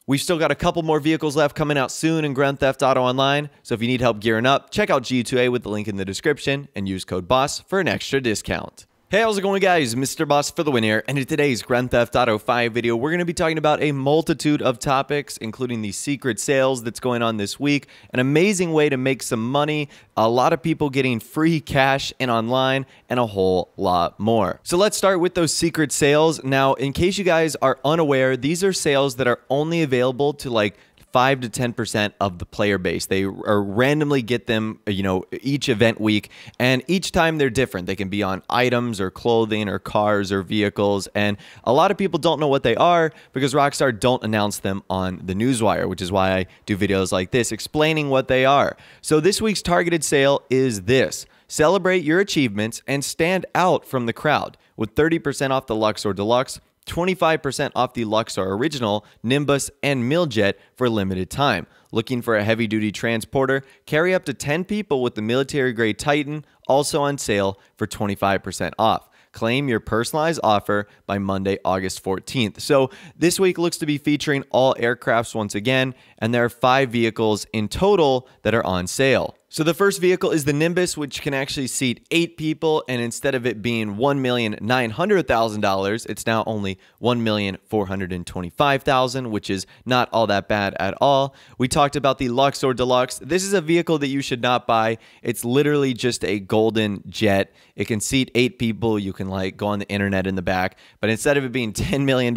We've still got a couple more vehicles left coming out soon in Grand Theft Auto Online, so if you need help gearing up, check out GU2A with the link in the description and use code BOSS for an extra discount. Hey, how's it going, guys? Mr. Boss for the win here, and in today's Grand Theft Auto 5 video, we're going to be talking about a multitude of topics, including the secret sales that's going on this week, an amazing way to make some money, a lot of people getting free cash in online, and a whole lot more. So let's start with those secret sales. Now, in case you guys are unaware, these are sales that are only available to like 5 to 10% of the player base. They randomly get them, each event week, and each time they're different. They can be on items or clothing or cars or vehicles, and a lot of people don't know what they are because Rockstar don't announce them on the newswire, which is why I do videos like this explaining what they are. So this week's targeted sale is this. Celebrate your achievements and stand out from the crowd with 30% off the Luxor Deluxe, 25% off the Luxor Original, Nimbus, and Miljet for a limited time. Looking for a heavy-duty transporter? Carry up to 10 people with the military-grade Titan, also on sale for 25% off. Claim your personalized offer by Monday, August 14th. So this week looks to be featuring all aircrafts once again, and there are 5 vehicles in total that are on sale. So the first vehicle is the Nimbus, which can actually seat 8 people, and instead of it being $1,900,000, it's now only $1,425,000, which is not all that bad at all. We talked about the Luxor Deluxe. This is a vehicle that you should not buy. It's literally just a golden jet. It can seat 8 people. You can like go on the internet in the back, but instead of it being $10 million,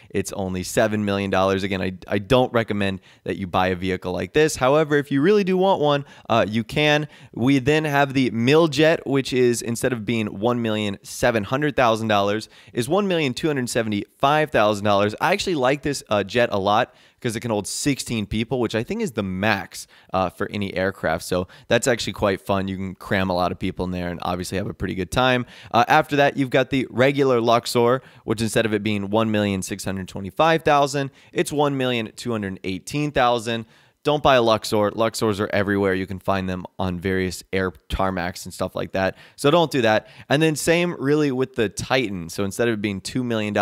it's only $7 million. Again, I don't recommend that you buy a vehicle like this. However, if you really do want one, you can. We then have the Miljet, which is instead of being $1,700,000, is $1,275,000. I actually like this jet a lot because it can hold 16 people, which I think is the max for any aircraft. So that's actually quite fun. You can cram a lot of people in there and obviously have a pretty good time. After that, you've got the regular Luxor, which instead of it being $1,625,000, it's $1,218,000. Don't buy a Luxor. Luxors are everywhere. You can find them on various air tarmacs and stuff like that. So don't do that. And then same really with the Titan. So instead of it being $2 million,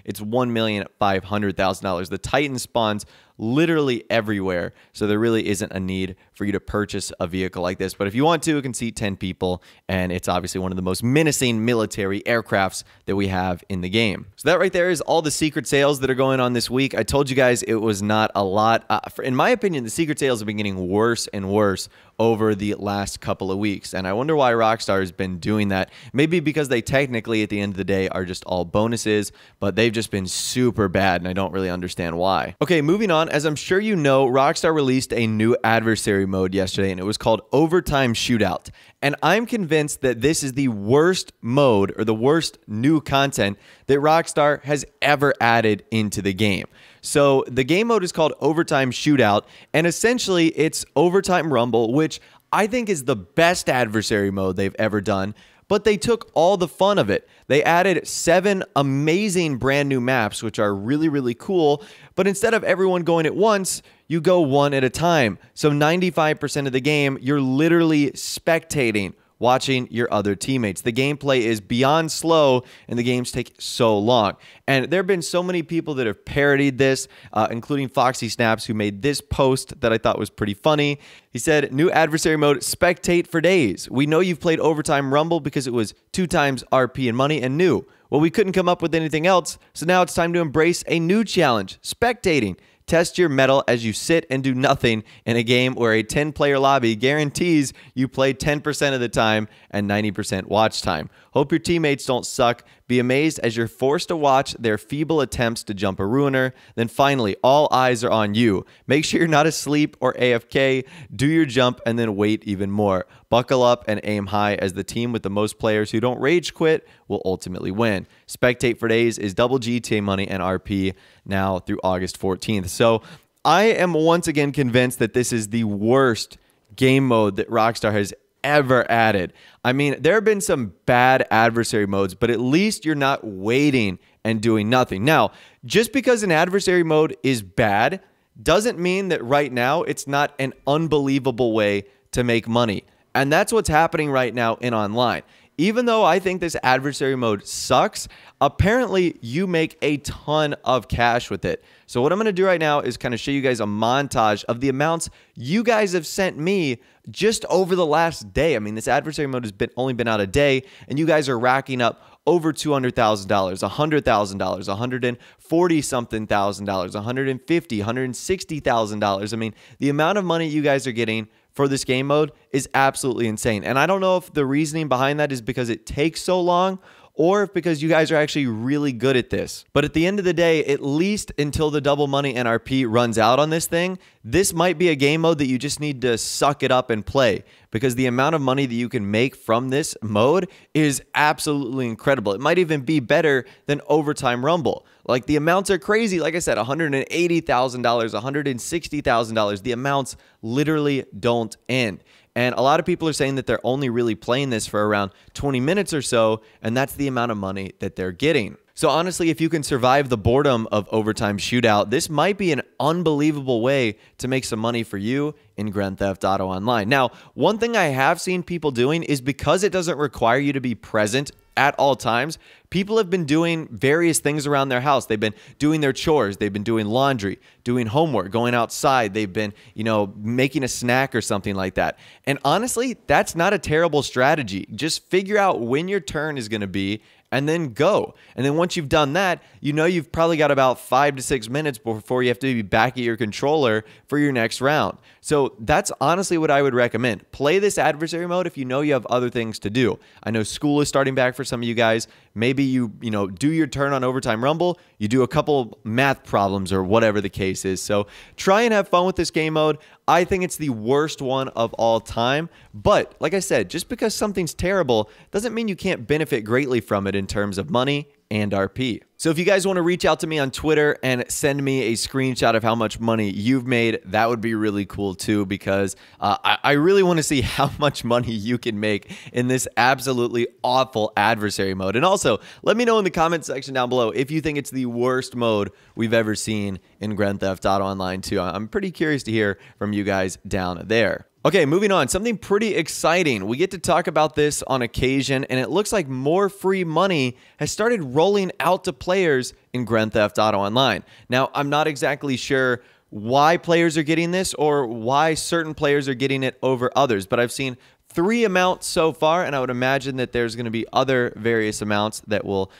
it's $1,500,000. The Titan spawns literally everywhere. So there really isn't a need for you to purchase a vehicle like this. But if you want to, it can seat 10 people. And it's obviously one of the most menacing military aircrafts that we have in the game. So that right there is all the secret sales that are going on this week. I told you guys it was not a lot. In my opinion, the secret sales have been getting worse and worse over the last couple of weeks. And I wonder why Rockstar has been doing that. Maybe because they technically, at the end of the day, are just all bonuses, but they've just been super bad, and I don't really understand why. Okay, moving on. As I'm sure you know, Rockstar released a new adversary mode yesterday, and it was called Overtime Shootout. And I'm convinced that this is the worst mode or the worst new content that Rockstar has ever added into the game. So the game mode is called Overtime Shootout, and essentially it's Overtime Rumble, which I think is the best adversary mode they've ever done, but they took all the fun of it. They added 7 amazing brand new maps, which are really, really cool, but instead of everyone going at once, you go one at a time. So 95% of the game, you're literally spectating, watching your other teammates. The gameplay is beyond slow, and the games take so long. And there have been so many people that have parodied this, including Foxy Snaps, who made this post that I thought was pretty funny. He said, "New adversary mode, spectate for days. We know you've played Overtime Rumble because it was 2 times RP and money and new. Well, we couldn't come up with anything else, so now it's time to embrace a new challenge, spectating. Test your mettle as you sit and do nothing in a game where a 10-player lobby guarantees you play 10% of the time and 90% watch time. Hope your teammates don't suck. Be amazed as you're forced to watch their feeble attempts to jump a ruiner. Then finally, all eyes are on you. Make sure you're not asleep or AFK. Do your jump and then wait even more. Buckle up and aim high, as the team with the most players who don't rage quit will ultimately win. Spectate for days is double GTA money and RP now through August 14th. So I am once again convinced that this is the worst game mode that Rockstar has ever added. I mean, there have been some bad adversary modes, but at least you're not waiting and doing nothing. Now, just because an adversary mode is bad doesn't mean that right now it's not an unbelievable way to make money. And that's what's happening right now in online. even though I think this adversary mode sucks, apparently you make a ton of cash with it. So what I'm going to do right now is kind of show you guys a montage of the amounts you guys have sent me just over the last day. I mean, this adversary mode has only been out a day, and you guys are racking up over $200,000, $100,000, $140-something thousand, $150,000, $160,000. I mean, the amount of money you guys are getting for this game mode is absolutely insane. And I don't know if the reasoning behind that is because it takes so long or if because you guys are actually really good at this. But at the end of the day, at least until the double money NRP runs out on this thing, this might be a game mode that you just need to suck it up and play, because the amount of money that you can make from this mode is absolutely incredible. It might even be better than Overtime Rumble. Like, the amounts are crazy. Like I said, $180,000, $160,000. The amounts literally don't end. And a lot of people are saying that they're only really playing this for around 20 minutes or so, and that's the amount of money that they're getting. So honestly, if you can survive the boredom of Overtime Shootout, this might be an unbelievable way to make some money for you in Grand Theft Auto Online. Now, one thing I have seen people doing is, because it doesn't require you to be present at all times, people have been doing various things around their house. They've been doing their chores. They've been doing laundry, doing homework, going outside. They've been, making a snack or something like that. And honestly, that's not a terrible strategy. Just figure out when your turn is going to be and then go. And then once you've done that, you've probably got about 5 to 6 minutes before you have to be back at your controller for your next round. So that's honestly what I would recommend. Play this adversary mode if you know you have other things to do. I know school is starting back for some of you guys. Maybe you do your turn on Overtime Rumble, you do a couple math problems or whatever the case is. So try and have fun with this game mode. I think it's the worst one of all time. But like I said, just because something's terrible doesn't mean you can't benefit greatly from it in terms of money and RP. So if you guys want to reach out to me on Twitter and send me a screenshot of how much money you've made, that would be really cool too, because I really want to see how much money you can make in this absolutely awful adversary mode. And also, let me know in the comment section down below if you think it's the worst mode we've ever seen in Grand Theft Auto Online too. I'm pretty curious to hear from you guys down there. Okay, moving on. Something pretty exciting. We get to talk about this on occasion, and it looks like more free money has started rolling out to players in Grand Theft Auto Online. Now, I'm not exactly sure why players are getting this or why certain players are getting it over others, but I've seen 3 amounts so far, and I would imagine that there's going to be other various amounts that will,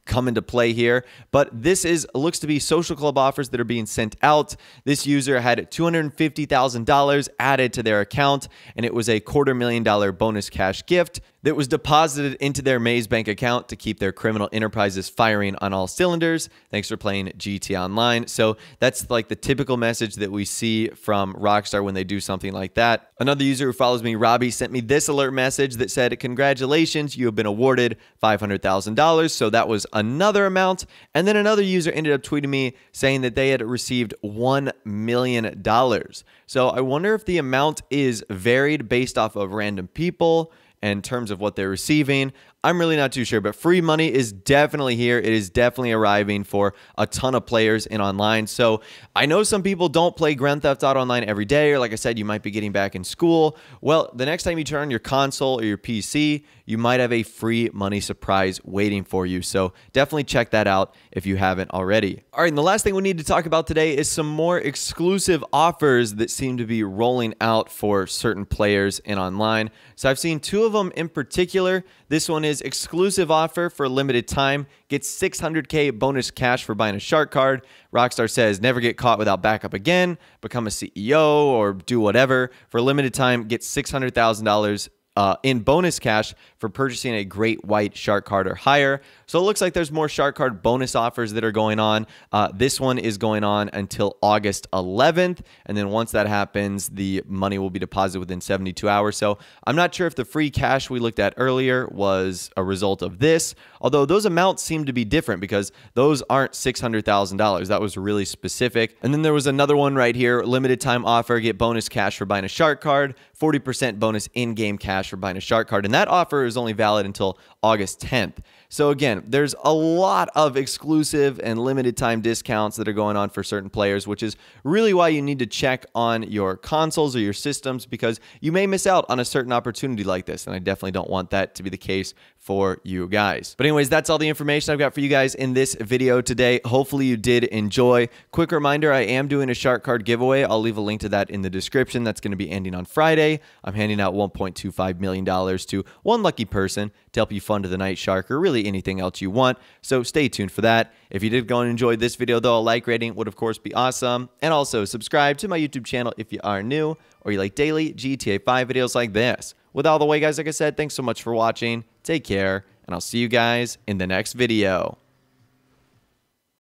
come into play here. But this looks to be social club offers that are being sent out. This user had $250,000 added to their account, and it was a $250,000 bonus cash gift that was deposited into their Maze Bank account to keep their criminal enterprises firing on all cylinders. Thanks for playing GTA Online. So that's like the typical message that we see from Rockstar when they do something like that. Another user who follows me, Robbie, sent me this alert message that said, "Congratulations, you have been awarded $500,000. So that was another amount. And then another user ended up tweeting me saying that they had received $1 million. So I wonder if the amount is varied based off of random people in terms of what they're receiving. I'm really not too sure, but free money is definitely here. It is definitely arriving for a ton of players in online. So I know some people don't play Grand Theft Auto Online every day, or like I said, you might be getting back in school. Well, the next time you turn on your console or your PC, you might have a free money surprise waiting for you. So definitely check that out if you haven't already. All right, and the last thing we need to talk about today is some more exclusive offers that seem to be rolling out for certain players in online. So I've seen 2 of them in particular. This one is exclusive offer for a limited time. Get 600K bonus cash for buying a shark card. Rockstar says never get caught without backup again. Become a CEO or do whatever. For a limited time, get $600,000 in bonus cash for purchasing a great white shark card or higher. So it looks like there's more shark card bonus offers that are going on. This one is going on until August 11th. And then once that happens, the money will be deposited within 72 hours. So I'm not sure if the free cash we looked at earlier was a result of this, although those amounts seem to be different because those aren't $600,000. That was really specific. And then there was another one right here, limited time offer, get bonus cash for buying a shark card, 40% bonus in-game cash for buying a shark card. And that offer is only valid until August 10th. So again, there's a lot of exclusive and limited time discounts that are going on for certain players, which is really why you need to check on your consoles or your systems, because you may miss out on a certain opportunity like this, and I definitely don't want that to be the case for you guys. But anyways, that's all the information I've got for you guys in this video today. Hopefully you did enjoy. Quick reminder, I am doing a shark card giveaway. I'll leave a link to that in the description. That's going to be ending on Friday. I'm handing out $1.25 million to one lucky person to help you fund the night shark, or really anything else you want. So stay tuned for that. If you did go and enjoy this video, though, a like rating would of course be awesome. And also subscribe to my YouTube channel if you are new or you like daily GTA 5 videos like this. With all the way, guys, like I said, thanks so much for watching. Take care, and I'll see you guys in the next video.